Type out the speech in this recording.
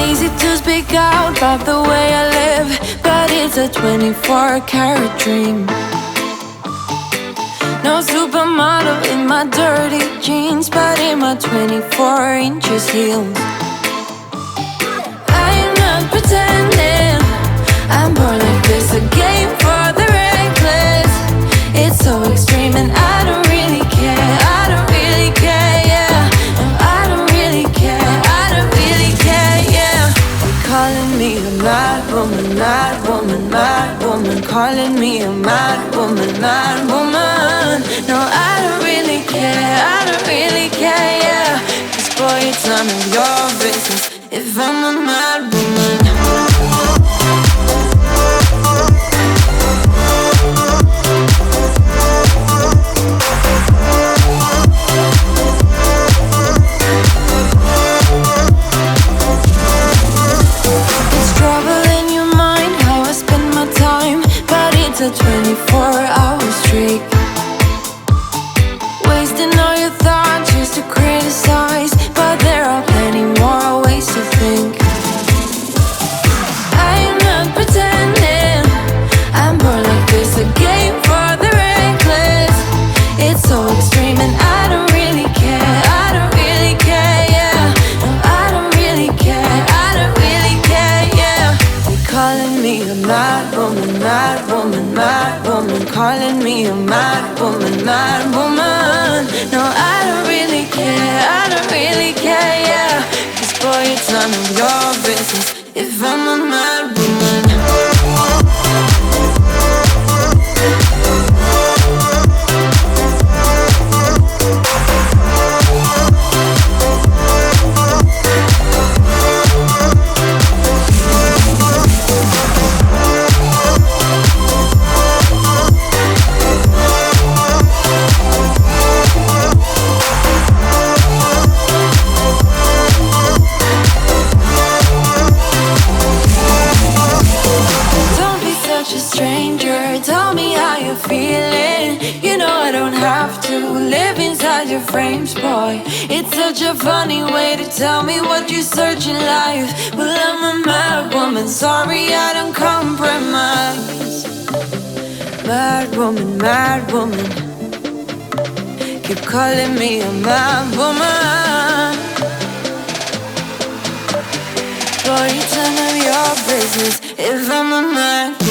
Easy to speak out about the way I live, but it's a 24-karat dream. No supermodel in my dirty jeans, but in my 24 inches heels. I am not pretending, I'm born like this, a game for the reckless. It's so extreme and I don't really care, I don't really care, yeah. No, I don't really care, I don't really care, yeah. They're calling me a mad woman, mad woman, mad woman. Calling me a mad woman, mad woman. No, I don't really care, I don't really care, yeah. 'Cause boy, it's none of your business if I'm a mad woman. It's a 24-hour streak, wasting all your thoughts just to criticize, but there are plenty more ways to think. I am not pretending, I'm born like this, a game for the reckless. It's so extreme and I don't really care, I don't really care, yeah. No, I don't really care, I don't really care, yeah. They're calling me a mad woman, mad woman, mad woman. Calling me a mad woman, mad woman. No, I don't really care, I don't really care, yeah. 'Cause boy, it's none of your business if I'm a mad woman. Frames, boy. It's such a funny way to tell me what you search in life. Well, I'm a mad woman, sorry I don't compromise. Mad woman, mad woman. Keep calling me a mad woman. Boy, it's none of your business if I'm a mad woman.